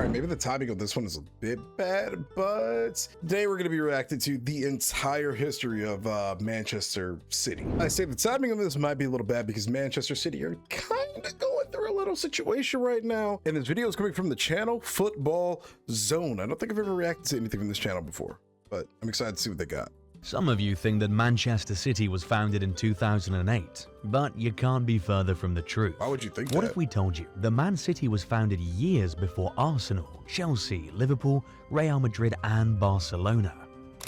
right, maybe the timing of this one is a bit bad, but today we're going to be reacting to the entire history of Manchester City. I say the timing of this might be a little bad because Manchester City are kind of going through a little situation right now. And this video is coming from the channel Football Zone. I don't think I've ever reacted to anything from this channel before, but I'm excited to see what they got. Some of you think that Manchester City was founded in 2008, but you can't be further from the truth. Why would you think that? What if we told you that Man City was founded years before Arsenal, Chelsea, Liverpool, Real Madrid and Barcelona?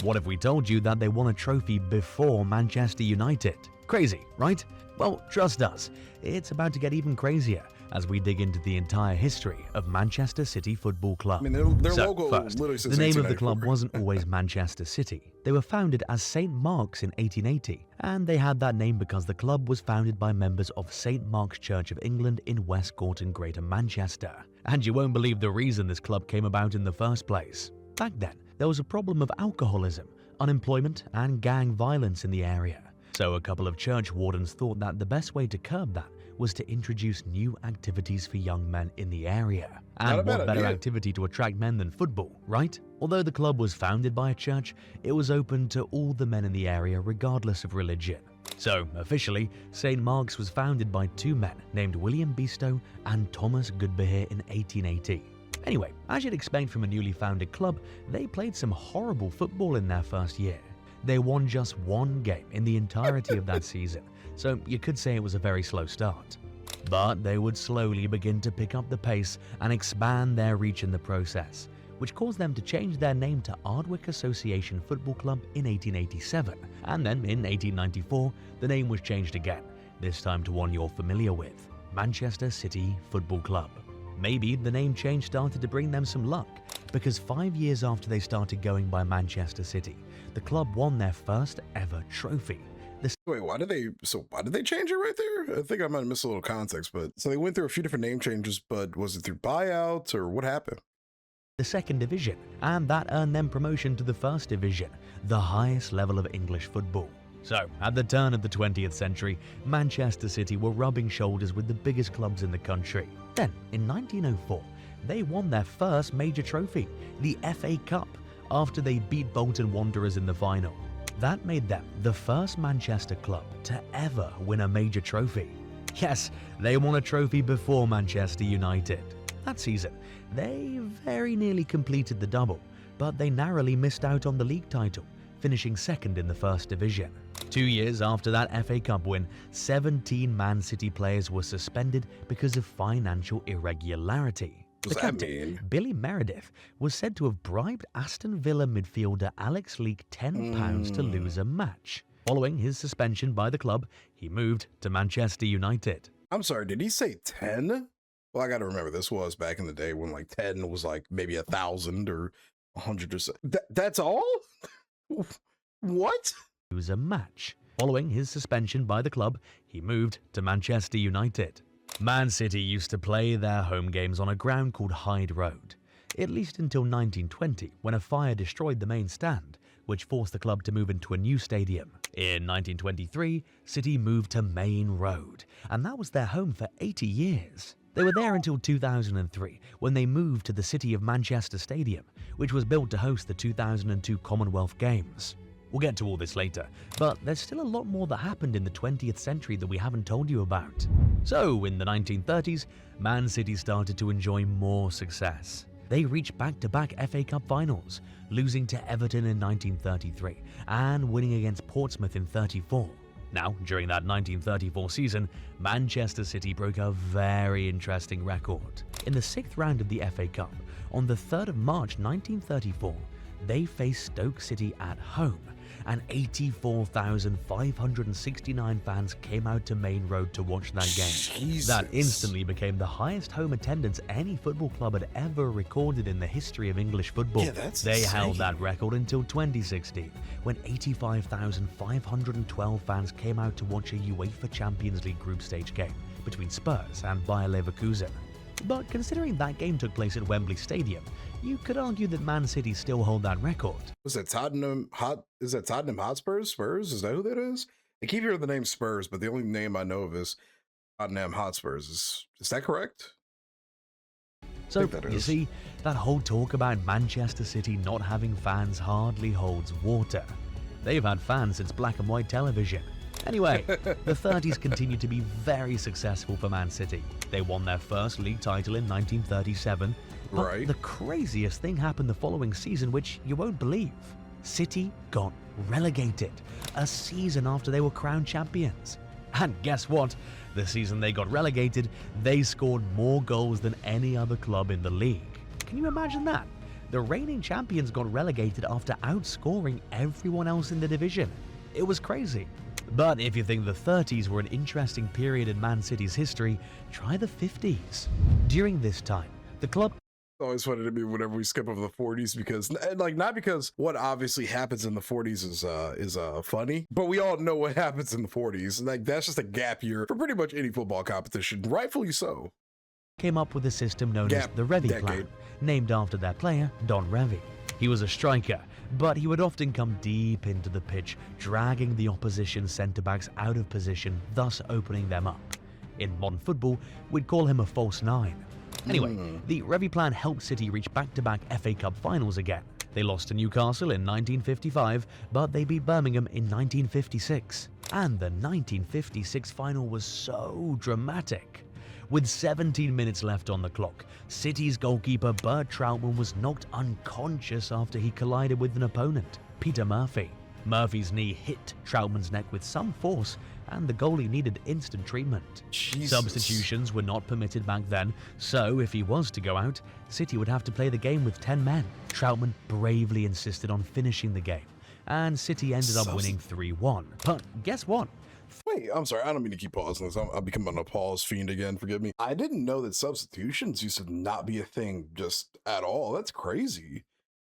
What if we told you that they won a trophy before Manchester United? Crazy, right? Well, trust us, it's about to get even crazier as we dig into the entire history of Manchester City Football Club. I mean, their So, logo first, literally says the name of the 1894. club wasn't always Manchester City. They were founded as St. Mark's in 1880, and they had that name because the club was founded by members of St. Mark's Church of England in West Gorton, Greater Manchester. And you won't believe the reason this club came about in the first place. Back then, there was a problem of alcoholism, unemployment, and gang violence in the area. So a couple of church wardens thought that the best way to curb that was to introduce new activities for young men in the area. And what better activity to attract men than football, right? Although the club was founded by a church, it was open to all the men in the area regardless of religion. So, officially, St. Mark's was founded by two men named William Beestow and Thomas Goodbehere in 1880. Anyway, as you'd expect from a newly founded club, they played some horrible football in their first year. They won just one game in the entirety of that season, so you could say it was a very slow start. But they would slowly begin to pick up the pace and expand their reach in the process, which caused them to change their name to Ardwick Association Football Club in 1887, and then in 1894 the name was changed again, this time to one you're familiar with, Manchester City Football Club. Maybe the name change started to bring them some luck, because 5 years after they started going by Manchester City, the club won their first ever trophy. Wait, why did they change it right there? I think I might have missed a little context, but so they went through a few different name changes, but was it through buyouts or what happened? The second division, and that earned them promotion to the first division, the highest level of English football. So, at the turn of the 20th century, Manchester City were rubbing shoulders with the biggest clubs in the country. Then, in 1904, they won their first major trophy, the FA Cup, after they beat Bolton Wanderers in the final. That made them the first Manchester club to ever win a major trophy. Yes, they won a trophy before Manchester United. That season, they very nearly completed the double, but they narrowly missed out on the league title, finishing second in the first division. 2 years after that FA Cup win, 17 Man City players were suspended because of financial irregularity. The captain, Billy Meredith, was said to have bribed Aston Villa midfielder Alex Leake £10 to lose a match. Following his suspension by the club, he moved to Manchester United. I'm sorry, did he say 10? Well, I got to remember this was back in the day when like 10 was like maybe 1,000 or 100 or so. That's all? What? Lose a match. Following his suspension by the club, he moved to Manchester United. Man City used to play their home games on a ground called Hyde Road, at least until 1920, when a fire destroyed the main stand, which forced the club to move into a new stadium. In 1923, City moved to Main Road, and that was their home for 80 years. They were there until 2003, when they moved to the City of Manchester Stadium, which was built to host the 2002 Commonwealth Games. We'll get to all this later, but there's still a lot more that happened in the 20th century that we haven't told you about. So, in the 1930s, Man City started to enjoy more success. They reached back-to-back FA Cup finals, losing to Everton in 1933 and winning against Portsmouth in 34. Now, during that 1934 season, Manchester City broke a very interesting record. In the 6th round of the FA Cup, on the 3rd of March 1934, they faced Stoke City at home, and 84,569 fans came out to Main Road to watch that game. Jesus. That instantly became the highest home attendance any football club had ever recorded in the history of English football. Yeah, that's they insane. held that record until 2016, when 85,512 fans came out to watch a UEFA Champions League group stage game between Spurs and Bayer Leverkusen. But considering that game took place at Wembley Stadium, you could argue that Man City still hold that record. Was that Tottenham Hotspurs? Spurs? Is that who that is? I keep hearing the name Spurs, but the only name I know of is Tottenham Hotspurs. Is that correct? So, you see, that whole talk about Manchester City not having fans hardly holds water. They've had fans since black and white television. Anyway, the 30s continued to be very successful for Man City. They won their first league title in 1937. But the craziest thing happened the following season, which you won't believe. City got relegated a season after they were crowned champions. And guess what? The season they got relegated, they scored more goals than any other club in the league. Can you imagine that? The reigning champions got relegated after outscoring everyone else in the division. It was crazy. But if you think the 30s were an interesting period in Man City's history, try the 50s. During this time, the club always funny to me whenever we skip over the 40s, because like, not because what obviously happens in the 40s is funny, but we all know what happens in the 40s. Like, that's just a gap year for pretty much any football competition, rightfully so. Came up with a system known as the Revie plan, named after their player Don Revie. He was a striker, but he would often come deep into the pitch, dragging the opposition centre-backs out of position, thus opening them up. In modern football, we'd call him a false nine. Anyway, the Revie plan helped City reach back-to-back FA Cup finals again. They lost to Newcastle in 1955, but they beat Birmingham in 1956. And the 1956 final was so dramatic. With 17 minutes left on the clock, City's goalkeeper Bert Trautmann was knocked unconscious after he collided with an opponent, Peter Murphy. Murphy's knee hit Trautmann's neck with some force, and the goalie needed instant treatment. Jesus. Substitutions were not permitted back then, so if he was to go out, City would have to play the game with 10 men. Trautmann bravely insisted on finishing the game, and City ended up winning 3-1. But guess what? Wait, I'm sorry, I don't mean to keep pausing this. I'm becoming a pause fiend again, forgive me. I didn't know that substitutions used to not be a thing just at all. That's crazy.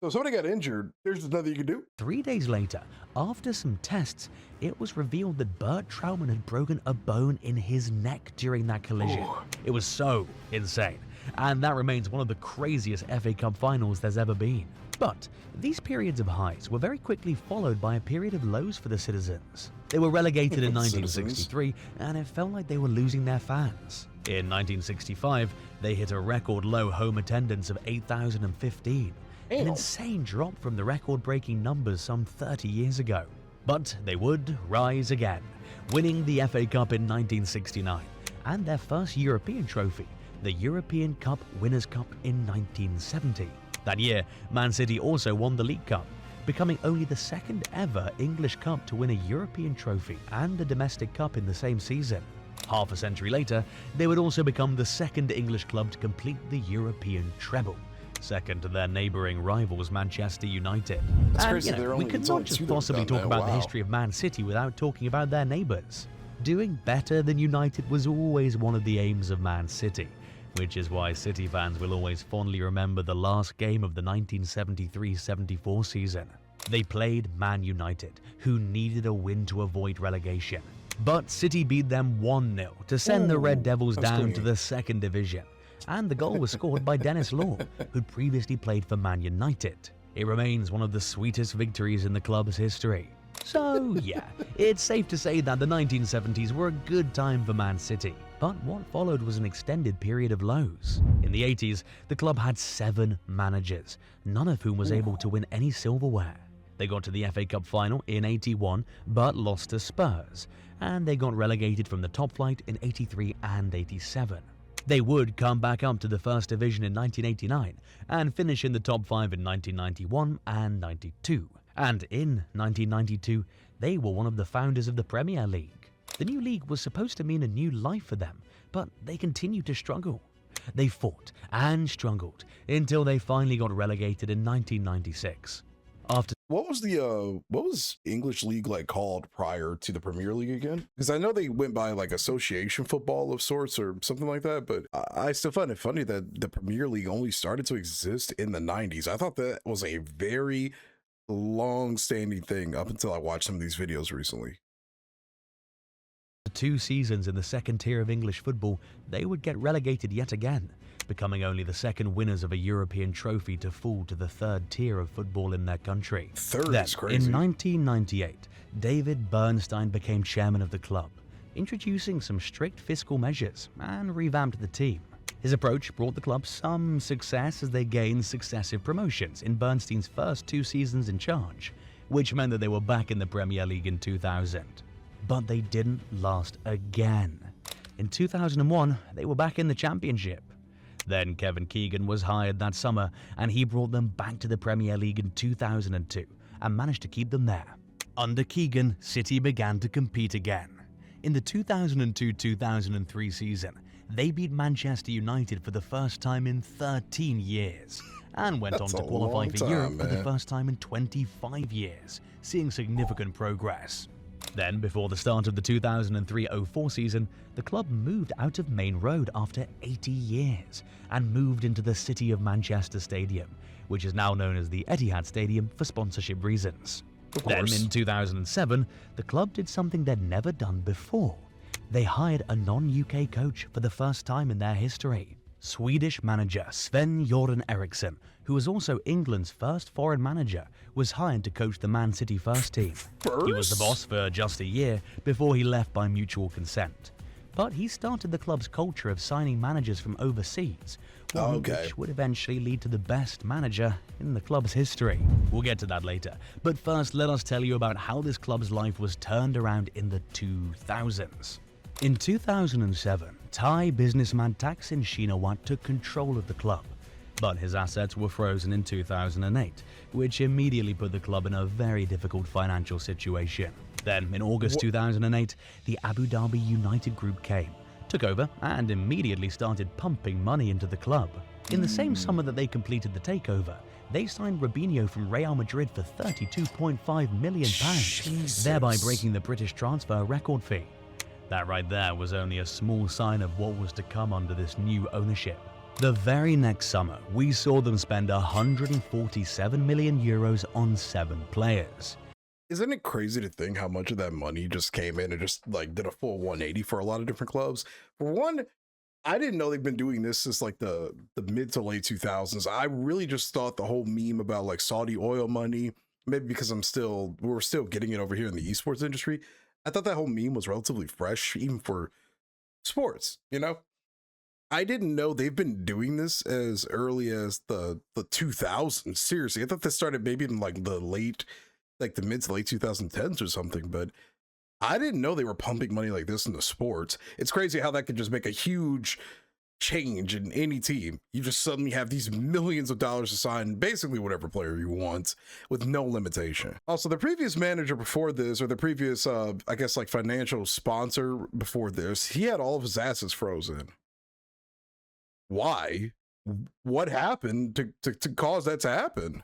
So if somebody got injured, there's nothing you can do? 3 days later, after some tests, it was revealed that Bert Trautmann had broken a bone in his neck during that collision. Ooh. It was so insane, and that remains one of the craziest FA Cup finals there's ever been. But these periods of highs were very quickly followed by a period of lows for the citizens. They were relegated in 1963, and it felt like they were losing their fans. In 1965, they hit a record low home attendance of 8,015. An insane drop from the record-breaking numbers some 30 years ago. But they would rise again, winning the FA Cup in 1969, and their first European trophy, the European Cup Winners' Cup in 1970. That year, Man City also won the League Cup, becoming only the second ever English club to win a European trophy and a domestic cup in the same season. Half a century later, they would also become the second English club to complete the European treble, second to their neighbouring rivals Manchester United. That's crazy. We could not just possibly talk about the history of Man City without talking about their neighbours. Doing better than United was always one of the aims of Man City, which is why City fans will always fondly remember the last game of the 1973-74 season. They played Man United, who needed a win to avoid relegation. But City beat them 1-0 to send the Red Devils down to the second division. And the goal was scored by Dennis Law, who'd previously played for Man United. It remains one of the sweetest victories in the club's history. So yeah, it's safe to say that the 1970s were a good time for Man City. But what followed was an extended period of lows. In the 80s, the club had 7 managers, none of whom was able to win any silverware. They got to the FA Cup final in 81, but lost to Spurs, and they got relegated from the top flight in 83 and 87. They would come back up to the first division in 1989 and finish in the top 5 in 1991 and 92. And in 1992, they were one of the founders of the Premier League. The new league was supposed to mean a new life for them, but they continued to struggle. They fought and struggled until they finally got relegated in 1996. What was English league like called prior to the Premier League again? Because I know they went by like association football of sorts or something like that, but I still find it funny that the Premier League only started to exist in the 90s. I thought that was a very long-standing thing up until I watched some of these videos recently. 2 seasons in the second tier of English football, they would get relegated yet again, becoming only the second winners of a European trophy to fall to the 3rd tier of football in their country. Third Then, is crazy. in 1998, David Bernstein became chairman of the club, introducing some strict fiscal measures and revamped the team. His approach brought the club some success as they gained successive promotions in Bernstein's first 2 seasons in charge, which meant that they were back in the Premier League in 2000. But they didn't last again. In 2001, they were back in the Championship. Then Kevin Keegan was hired that summer, and he brought them back to the Premier League in 2002 and managed to keep them there. Under Keegan, City began to compete again. In the 2002-2003 season, they beat Manchester United for the first time in 13 years and went on to qualify for Europe for the first time in 25 years, seeing significant progress. Then, before the start of the 2003-04 season, the club moved out of Main Road after 80 years and moved into the City of Manchester Stadium, which is now known as the Etihad Stadium for sponsorship reasons. Then, in 2007, the club did something they'd never done before. They hired a non-UK coach for the first time in their history. Swedish manager Sven-Göran Eriksson, who was also England's first foreign manager, was hired to coach the Man City first team. He was the boss for just a year before he left by mutual consent. But he started the club's culture of signing managers from overseas, which would eventually lead to the best manager in the club's history. We'll get to that later, but first let us tell you about how this club's life was turned around in the 2000s. In 2007, Thai businessman Thaksin Shinawat took control of the club, but his assets were frozen in 2008, which immediately put the club in a very difficult financial situation. Then, in August 2008, the Abu Dhabi United Group came, took over, and immediately started pumping money into the club. In the same summer that they completed the takeover, they signed Robinho from Real Madrid for £32.5 million, thereby breaking the British transfer record fee. That right there was only a small sign of what was to come under this new ownership. The very next summer, we saw them spend €147 million on 7 players. Isn't it crazy to think how much of that money just came in and just like did a full 180 for a lot of different clubs? For one, I didn't know they've been doing this since like the mid to late 2000s. I really just thought the whole meme about like Saudi oil money, maybe because we're still getting it over here in the esports industry. I thought that whole meme was relatively fresh, even for sports, you know? I didn't know they've been doing this as early as the 2000s. Seriously, I thought this started maybe in like the mid to late 2010s or something, but I didn't know they were pumping money like this into sports. It's crazy how that could just make a huge change in any team. You just suddenly have these millions of dollars to sign basically whatever player you want with no limitation. Also, the previous manager before this, or the previous, I guess like financial sponsor before this, he had all of his assets frozen. Why? What happened to cause that to happen?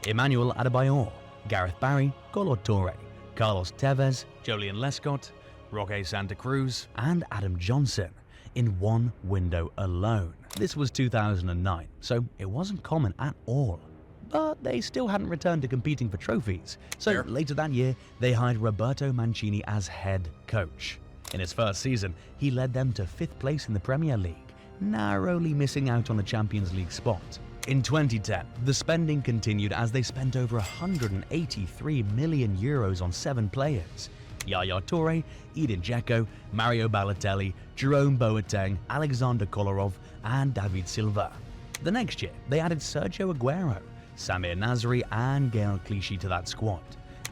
Emmanuel Adebayor, Gareth Barry, Kolo Touré, Carlos Tevez, Jolien Lescott, Roque Santa Cruz, and Adam Johnson in one window alone. This was 2009, so it wasn't common at all. But they still hadn't returned to competing for trophies, so later that year, they hired Roberto Mancini as head coach. In his first season, he led them to 5th place in the Premier League, narrowly missing out on a Champions League spot. In 2010, the spending continued as they spent over €183 million on 7 players. Yaya Toure, Edin Dzeko, Mario Balotelli, Jerome Boateng, Alexander Kolarov, and David Silva. The next year, they added Sergio Aguero, Samir Nasri, and Gael Clichy to that squad.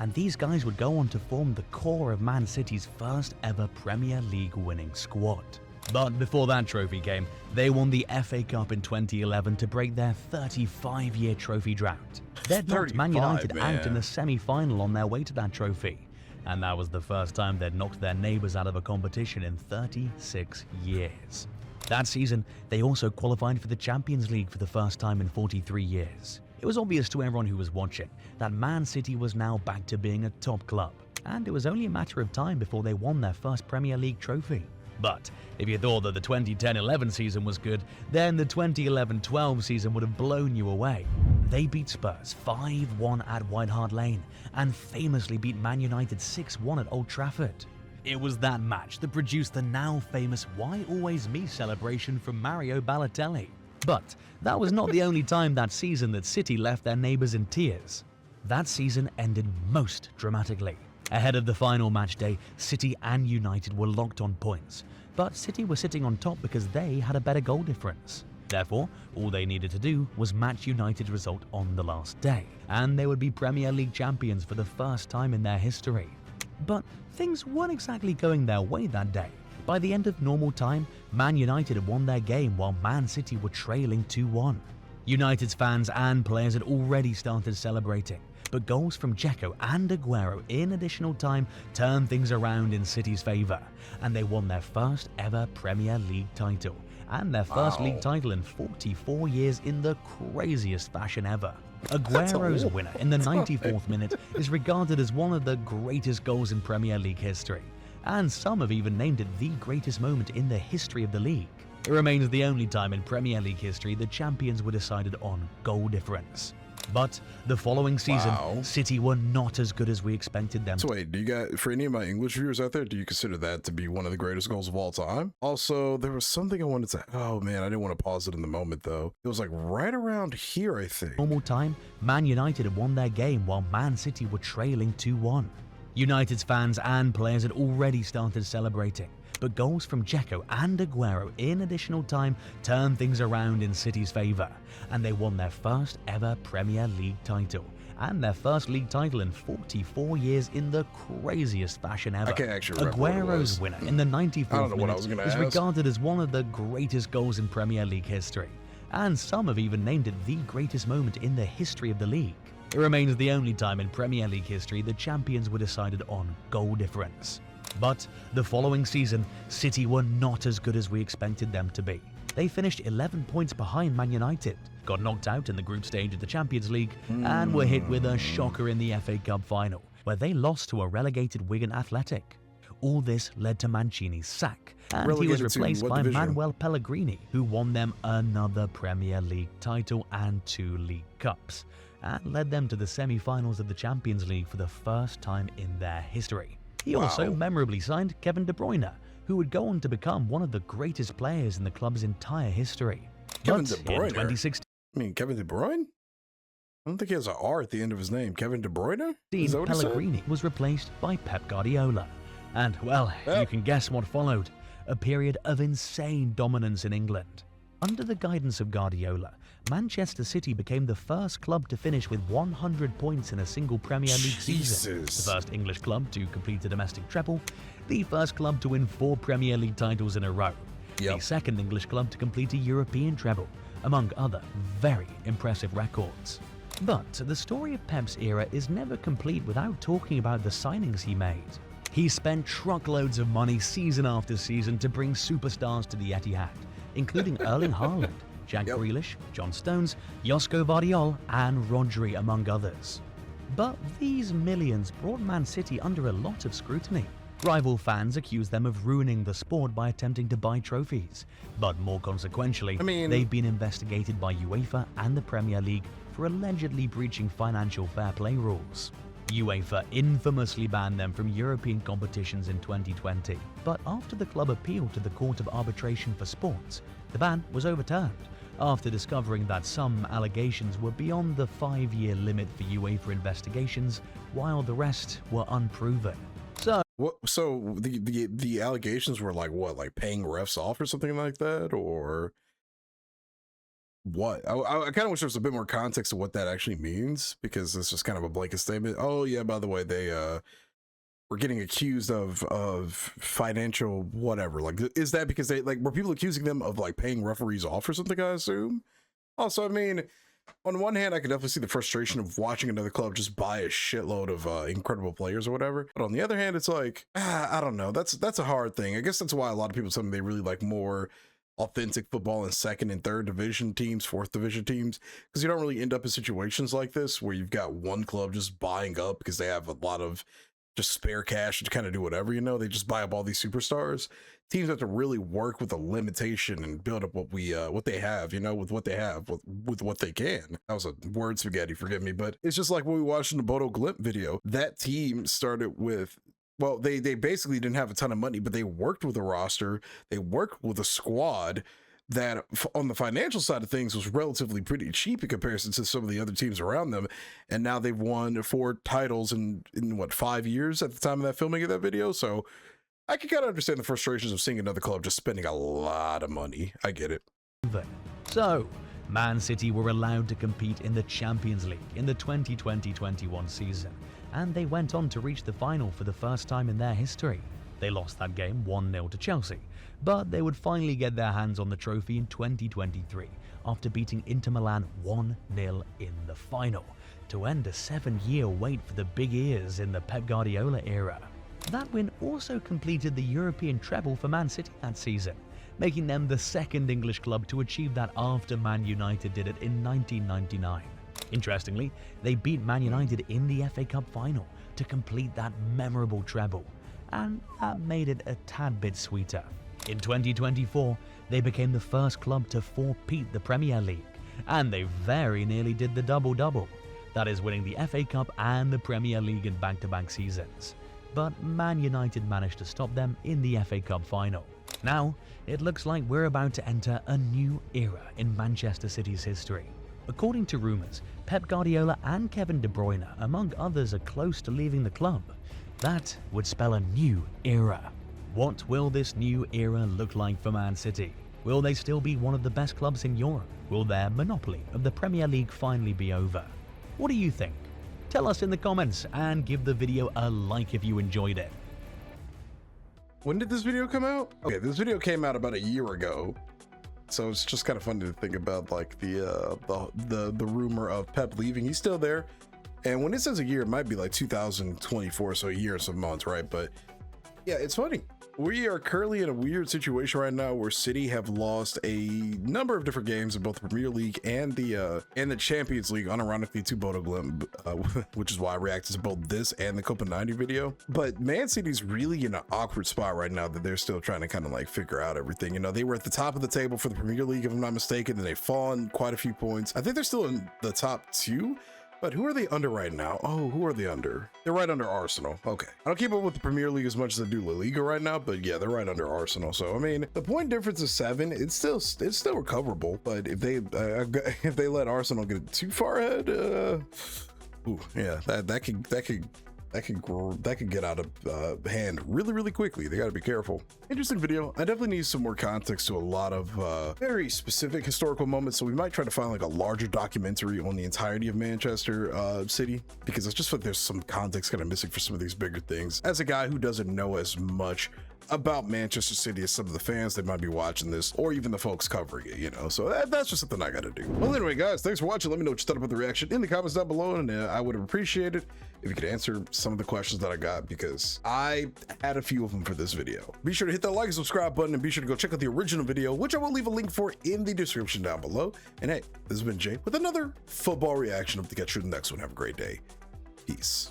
And these guys would go on to form the core of Man City's first ever Premier League winning squad. But before that trophy came, they won the FA Cup in 2011 to break their 35-year trophy drought. They'd knocked Man United out in the semi-final on their way to that trophy. And that was the first time they'd knocked their neighbours out of a competition in 36 years. That season, they also qualified for the Champions League for the first time in 43 years. It was obvious to everyone who was watching that Man City was now back to being a top club, and it was only a matter of time before they won their first Premier League trophy. But if you thought that the 2010-11 season was good, then the 2011-12 season would have blown you away. They beat Spurs 5-1 at White Hart Lane and famously beat Man United 6-1 at Old Trafford. It was that match that produced the now famous "Why Always Me" celebration from Mario Balotelli. But that was not the only time that season that City left their neighbours in tears. That season ended most dramatically. Ahead of the final match day, City and United were locked on points. but City were sitting on top because they had a better goal difference. Therefore, all they needed to do was match United's result on the last day, and they would be Premier League champions for the first time in their history. But things weren't exactly going their way that day. By the end of normal time, Man United had won their game while Man City were trailing 2-1. United's fans and players had already started celebrating, but goals from Dzeko and Aguero in additional time turned things around in City's favour, and they won their first ever Premier League title, and their first league title in 44 years in the craziest fashion ever. Aguero's winner in the 94th minute is regarded as one of the greatest goals in Premier League history, and some have even named it the greatest moment in the history of the league. It remains the only time in Premier League history the champions were decided on goal difference. But the following season, City were not as good as we expected them. So wait, do you guys, for any of my English viewers out there, do you consider that to be one of the greatest goals of all time? Also, there was something I wanted to, oh man, I didn't want to pause it in the moment though. It was like right around here, I think. Normal time, Man United had won their game while Man City were trailing 2-1. United's fans and players had already started celebrating, but goals from Dzeko and Aguero in additional time turned things around in City's favour, and they won their first ever Premier League title, and their first league title in 44 years in the craziest fashion ever. I can't actually remember Aguero's winner in the 94th minute is regarded as one of the greatest goals in Premier League history, and some have even named it the greatest moment in the history of the league. It remains the only time in Premier League history the champions were decided on goal difference. But the following season, City were not as good as we expected them to be. They finished 11 points behind Man United, got knocked out in the group stage of the Champions League, and were hit with a shocker in the FA Cup final, where they lost to a relegated Wigan Athletic. All this led to Mancini's sack, and he was replaced by Manuel Pellegrini, who won them another Premier League title and 2 League Cups, and led them to the semi-finals of the Champions League for the first time in their history. He also memorably signed Kevin De Bruyne, who would go on to become one of the greatest players in the club's entire history. Kevin De Bruyne? In 2016, I mean, Kevin De Bruyne? I don't think he has an R at the end of his name. Kevin De Bruyne? Is that what Pellegrini was replaced by Pep Guardiola. And, well, you can guess what followed. A period of insane dominance in England. Under the guidance of Guardiola, Manchester City became the first club to finish with 100 points in a single Premier League season, the first English club to complete a domestic treble, the first club to win 4 Premier League titles in a row, the second English club to complete a European treble, among other very impressive records. But the story of Pep's era is never complete without talking about the signings he made. He spent truckloads of money season after season to bring superstars to the Etihad, including Erling Haaland, Jack Grealish, John Stones, Josko Vardiol, and Rodri, among others. But these millions brought Man City under a lot of scrutiny. Rival fans accused them of ruining the sport by attempting to buy trophies. But more consequentially, they've been investigated by UEFA and the Premier League for allegedly breaching financial fair play rules. UEFA infamously banned them from European competitions in 2020, but after the club appealed to the Court of Arbitration for Sports, the ban was overturned after discovering that some allegations were beyond the 5-year limit for UEFA investigations, while the rest were unproven. So the allegations were like what, like paying refs off or something like that, or what? I kind of wish there was a bit more context to what that actually means, because it's just kind of a blanket statement. Oh yeah, by the way, they were getting accused of financial whatever. Like, is that because they, like, were people accusing them of like paying referees off or something, I assume? Also, I mean, on one hand, I could definitely see the frustration of watching another club just buy a shitload of incredible players or whatever. But on the other hand, it's like, I don't know. That's a hard thing. I guess that's why a lot of people tell me they really like more authentic football in 2nd and 3rd division teams, 4th division teams, because you don't really end up in situations like this where you've got one club just buying up because they have a lot of just spare cash to kind of do whatever, you know. They just buy up all these superstars. Teams have to really work with a limitation and build up what they have, you know, with what they have, with what they can. That was a word spaghetti, forgive me, but it's just like when we watched in the Bodo Glimt video. That team started with, well, they basically didn't have a ton of money, but they worked with a roster, they worked with a squad that on the financial side of things was relatively pretty cheap in comparison to some of the other teams around them. And now they've won 4 titles in what, 5 years at the time of that filming of that video. So I can kind of understand the frustrations of seeing another club just spending a lot of money. I get it. So, Man City were allowed to compete in the Champions League in the 2020-21 season, and they went on to reach the final for the first time in their history. They lost that game 1-0 to Chelsea, but they would finally get their hands on the trophy in 2023 after beating Inter Milan 1-0 in the final, to end a 7-year wait for the big ears in the Pep Guardiola era. That win also completed the European treble for Man City that season, making them the second English club to achieve that after Man United did it in 1999. Interestingly, they beat Man United in the FA Cup final to complete that memorable treble, and that made it a tad bit sweeter. In 2024, they became the first club to four-peat the Premier League, and they very nearly did the double-double. That is, winning the FA Cup and the Premier League in back-to-back seasons. But Man United managed to stop them in the FA Cup final. Now, it looks like we're about to enter a new era in Manchester City's history. According to rumours, Pep Guardiola and Kevin De Bruyne, among others, are close to leaving the club. That would spell a new era. What will this new era look like for Man City? Will they still be one of the best clubs in Europe? Will their monopoly of the Premier League finally be over? What do you think? Tell us in the comments and give the video a like if you enjoyed it. When did this video come out? Okay, this video came out about a year ago. So it's just kind of funny to think about like the rumor of Pep leaving. He's still there. And when it says a year, it might be like 2024, so a year and some months, right? But yeah, it's funny. We are currently in a weird situation right now where City have lost a number of different games in both the Premier League and the Champions League, unironically to Bodo Glimt, which is why I reacted to both this and the Copa 90 video. But Man City's really in an awkward spot right now that they're still trying to kind of like figure out everything. You know, they were at the top of the table for the Premier League, if I'm not mistaken, and they've fallen quite a few points. I think they're still in the top 2. But who are they under right now? Oh, who are they under? They're right under Arsenal. Okay. I don't keep up with the Premier League as much as I do La Liga right now, but yeah, they're right under Arsenal. So, I mean, the point difference is 7. It's still recoverable. But if they let Arsenal get too far ahead, ooh, yeah, that could get out of hand really quickly. They got to be careful. Interesting video. I definitely need some more context to a lot of very specific historical moments, so we might try to find like a larger documentary on the entirety of Manchester City, because I just feel like there's some context kind of missing for some of these bigger things. As a guy who doesn't know as much about Manchester City as some of the fans that might be watching this, or even the folks covering it, you know, so that's just something I gotta do. Well, anyway, guys, thanks for watching. Let me know what you thought about the reaction in the comments down below, and I would have appreciated if you could answer some of the questions that I got, because I had a few of them for this video. Be sure to hit that like and subscribe button, and be sure to go check out the original video, which I will leave a link for in the description down below. And hey, this has been Jay with another football reaction. Hope to catch you in the next one. Have a great day. Peace.